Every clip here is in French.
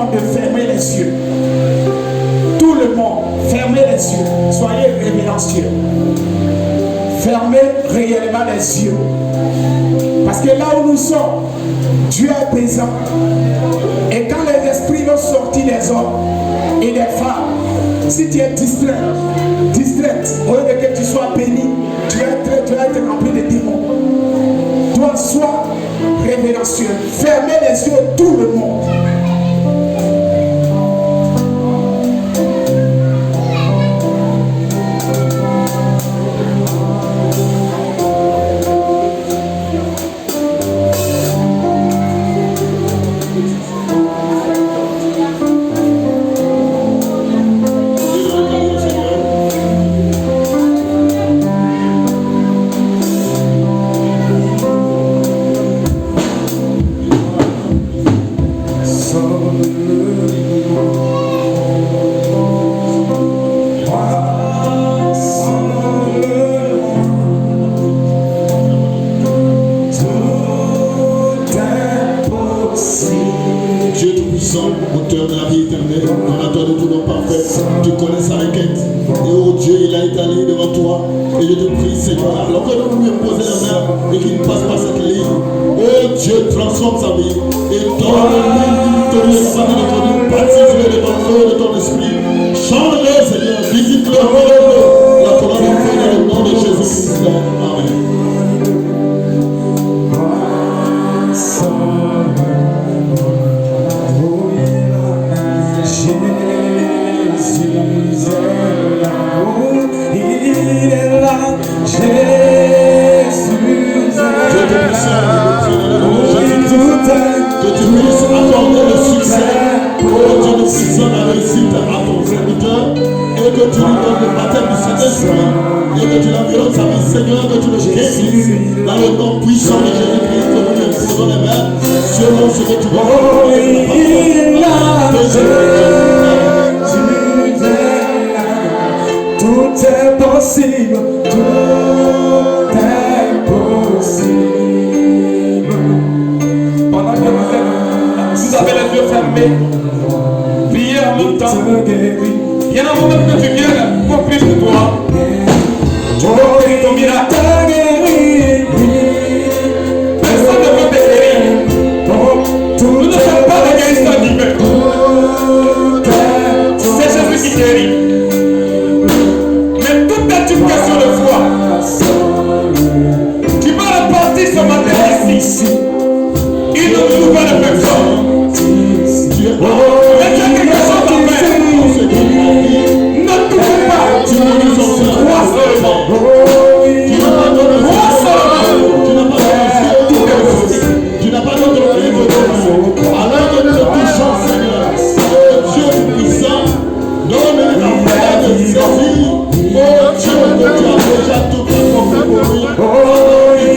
monde de fermer les yeux. Tout le monde, fermez les yeux. Soyez révérencieux. Fermez réellement les yeux. Parce que là où nous sommes, Dieu est présent. Et quand les esprits vont sortir des hommes et des femmes, si tu es distraite, au lieu de que tu sois béni, tu vas être rempli de démons. Toi, sois révérencieux. Fermez les yeux, tout le monde. Auteur de la vie éternelle, donateur de tout don parfait, tu connais sa requête. Et oh Dieu, il a étalé devant toi. Et je te prie, Seigneur, alors que nous lui poser la main et qu'il passe par cette ligne. Oh Dieu, transforme sa vie et donne-lui une victoire, baptise-le de ton feu, de ton esprit. Change-le, Seigneur, visite-le, relève-le. La colonne de feu dans le nom de Jésus-Christ. Amen. Que tu puisses accorder le succès, que tu nous puisses la réussite à ton serviteur et que tu lui donnes le baptême du Saint-Esprit et que tu l'environnes sa vie, Seigneur, que tu le guérisses dans le nom puissant de Jésus-Christ, que nous lui posons les mains selon ce que tu veux. Tout est possible, tout est possible. Pendant que vous avez les yeux fermés, priez en même temps. Il y a un moment que tu viens pour plus de toi. Tu peux prier ton miracle. Personne ne peut te guérir. Nous ne sommes pas des guérisseurs divins. C'est Jésus qui guérit. Mais tout est une question de foi. Tu vas repartir ce matin ici. Une nouvelle personne. Mais tu as quelque chose à faire. Ne touche pas. Tu crois seulement. Crois seulement. Tu n'as pas d'autre vie. Alors que nous le touchons, Seigneur, Dieu puissant, donne la foi de saisir. Oh Dieu, que tu as déjà tout accompli pour lui.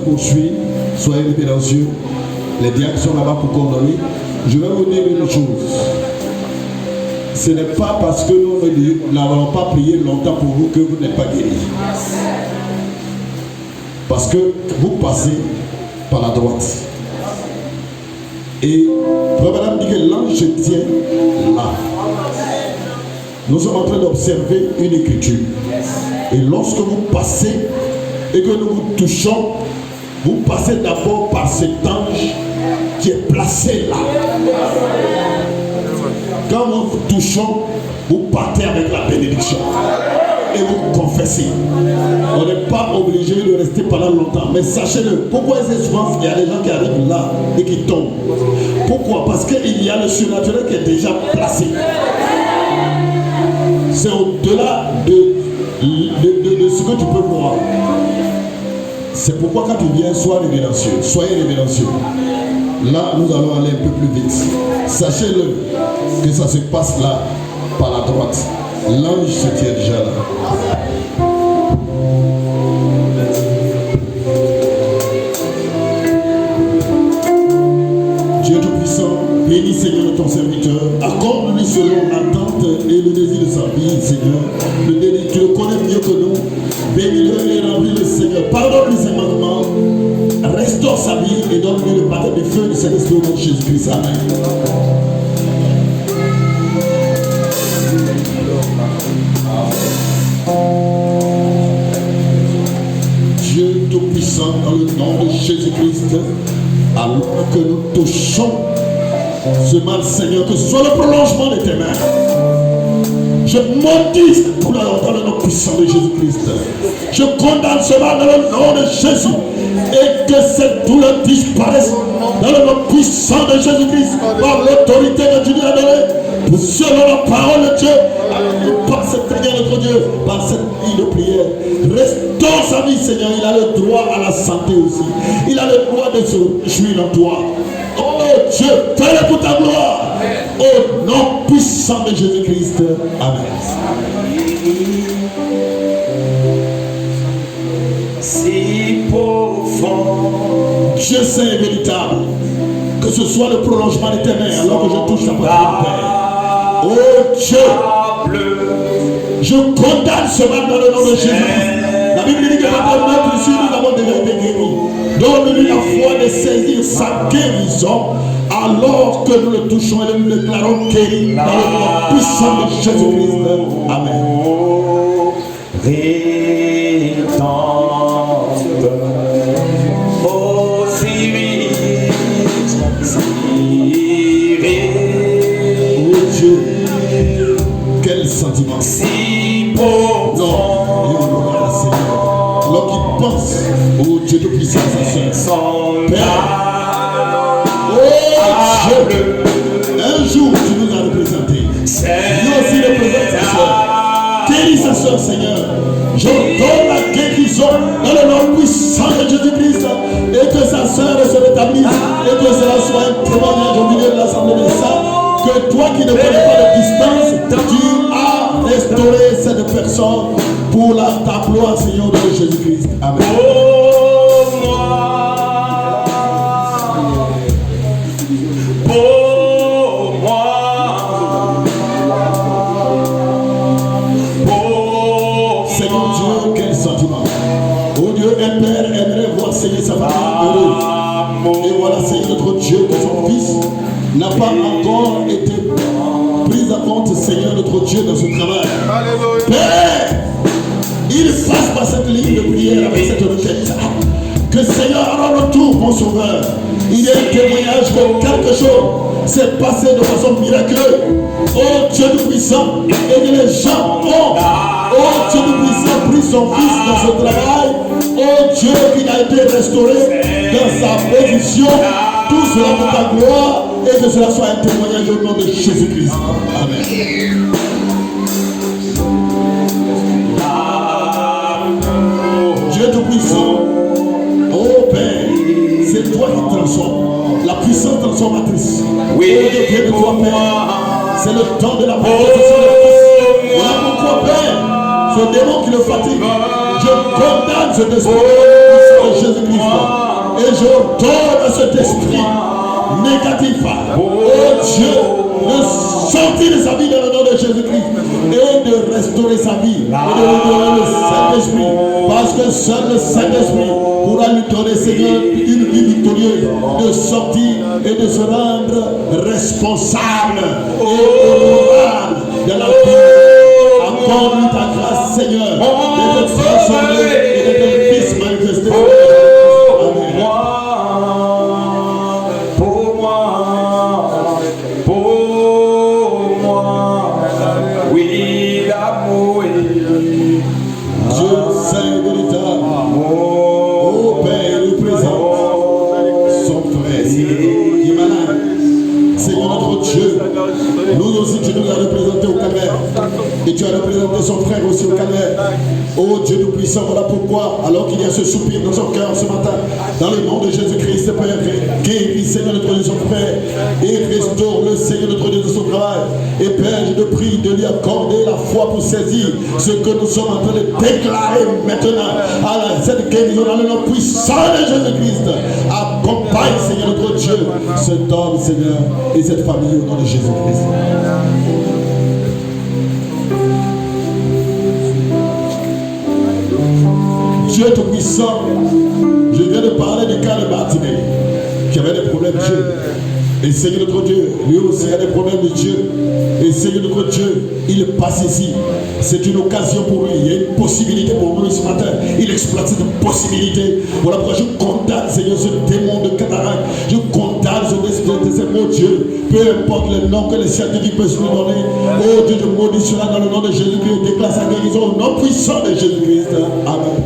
Poursuit, soyez révérencieux. Les diacres sont là-bas pour coordonner. Je vais vous dire une chose. Ce n'est pas parce que nous n'avons pas prié longtemps pour vous que vous n'êtes pas guéris. Parce que vous passez par la droite. Et Madame dit que l'ange se tient là. Nous sommes en train d'observer une écriture. Et lorsque vous passez et que nous vous touchons, vous passez d'abord par cet ange qui est placé là. Quand nous vous touchons, vous partez avec la bénédiction et vous confessez. On n'est pas obligé de rester pendant longtemps, mais sachez-le. Pourquoi c'est souvent qu'il y a des gens qui arrivent là et qui tombent? Pourquoi? Parce qu'il y a le surnaturel qui est déjà placé. c'est au-delà de ce que tu peux voir. C'est pourquoi quand tu viens, sois révérencieux. Soyez révérencieux. Là, nous allons aller un peu plus vite. Sachez-le que ça se passe là, par la droite. L'ange se tient déjà là. Dieu Tout-Puissant, bénis Seigneur ton serviteur. Accorde-lui selon l'attente et le désir de sa vie, Seigneur. Tu le connais mieux que nous. Bénis-le et remplis-le, Seigneur. Pardonne-lui ses manquements. Restaure sa vie et donne-lui le baptême du feu du Saint-Esprit au nom de Jésus-Christ. Amen. Dieu Tout-Puissant, dans le nom de Jésus-Christ, alors que nous touchons ce mal, Seigneur, que ce soit le prolongement de tes mains. Je maudis cette douleur dans le nom puissant de Jésus-Christ. Je condamne ce mal dans le nom de Jésus. Et que cette douleur disparaisse dans le nom puissant de Jésus-Christ par l'autorité que tu lui as donnée. Selon la parole de Dieu, par cette prière de Dieu, par cette vie de prière. Restaure sa vie, Seigneur. Il a le droit à la santé aussi. Il a le droit de se réjouir en toi. Oh Dieu, fais-le pour ta gloire. Au nom puissant de Jésus-Christ. Amen. Si profond, Dieu saint et véritable, que ce soit le prolongement de tes mains alors que je touche la poitrine, Père. Oh Dieu, je condamne ce mal dans le nom de Jésus. La Bible dit que dans notre ici, nous avons déjà été guéris. Donne-lui la foi de saisir sa guérison alors que nous le touchons et nous le déclarons guéri dans le nom puissant de Jésus-Christ. Amen. Oh Dieu, quel sentiment. Si profond. Alors qu'il pense, oh Dieu de puissance, sa soeur, Père, oh Dieu, un jour tu nous as représenté. Lui aussi représente sa soeur. Guéris sa soeur, Seigneur. Je donne la guérison dans le nom puissant de Jésus-Christ et que sa soeur se rétablisse et que cela soit un témoignage au milieu de l'Assemblée des saints. Que toi qui ne connais pas de distance, tu as restauré cette personne pour ta gloire, Seigneur de Jésus-Christ. Amen. Seigneur Dieu, quel sentiment. Oh Dieu, un père aimerait voir Seigneur sa famille heureuse. Et voilà, Seigneur notre Dieu, que son fils n'a pas encore été pris en compte, Seigneur notre Dieu, dans ce travail. Alléluia. Père, il passe par cette ligne de prière avec cette requête. Que Seigneur, à notre retour, mon sauveur, il y a un témoignage que quelque chose s'est passé de façon miraculeuse. Oh Dieu de puissant, et que les gens ont, oh Dieu de puissant, pris son fils dans ce travail. Oh Dieu, qu'il a été restauré dans sa position. Tout cela pour ta gloire et que cela soit un témoignage au nom de Jésus-Christ. Amen. Dieu Tout-Puissant, oh Père, c'est toi qui transformes, la puissance transformatrice. Oui, oh Dieu de toi, Père, c'est le temps de la manifestation de Christ. Voilà pourquoi, Père, ce démon qui le fatigue, je condamne cet esprit de Jésus-Christ et je donne à cet esprit négatif, oh Dieu, de sortir de sa vie dans le nom de Jésus-Christ et de restaurer sa vie et de lui donner le Saint-Esprit, parce que seul le Saint-Esprit pourra lui donner, Seigneur, une vie victorieuse, de sortir et de se rendre responsable et honorable de la vie. Accorde-lui ta grâce, Seigneur, de te transformer et de te fils manifester. Nous aussi, tu nous as représentés au Cameroun. Et tu as représenté son frère aussi au calvaire. Oh Dieu Tout-Puissant, voilà pourquoi, alors qu'il y a ce soupir dans son cœur ce matin, dans le nom de Jésus-Christ, Père, guéris, Seigneur, notre Dieu, son frère, et restaure le Seigneur, notre Dieu, de son travail. Et Père, je te prie de lui accorder la foi pour saisir ce que nous sommes en train de déclarer maintenant. À cette guérison dans le nom puissant de Jésus-Christ. Accompagne, Seigneur, notre Dieu, cet homme, Seigneur, et cette famille au nom de Jésus-Christ. Dieu Tout-Puissant, je viens de parler du cas de Bartimée, qui avait des problèmes de Dieu. Et Seigneur notre Dieu, lui aussi a des problèmes de Dieu. Et Seigneur notre Dieu, il passe ici. C'est une occasion pour lui. Il y a une possibilité pour lui ce matin. Il exploite cette possibilité. Voilà pourquoi je condamne, Seigneur, ce démon de cataracte. Je condamne ce esprit de ces mots, Dieu. Peu importe le nom que les scientifiques peuvent lui donner. Oh Dieu, je maudis cela dans le nom de Jésus-Christ. Je déclare sa guérison au nom puissant de Jésus-Christ. Amen.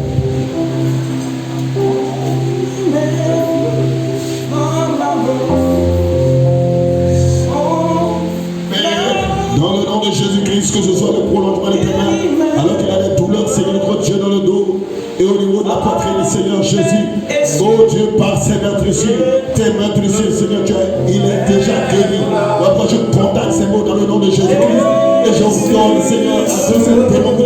Jésus-Christ, que ce soit le prolongement éternel, alors qu'il a des douleurs, Seigneur notre Dieu, dans le dos et au niveau de la poitrine, Seigneur Jésus. Oh Dieu, par ses meurtrissures, tes meurtrissures, Seigneur Dieu, il est déjà guéri. Alors je condamne ces mots dans le nom de Jésus-Christ et je ordonne, Seigneur, à tous ces démons.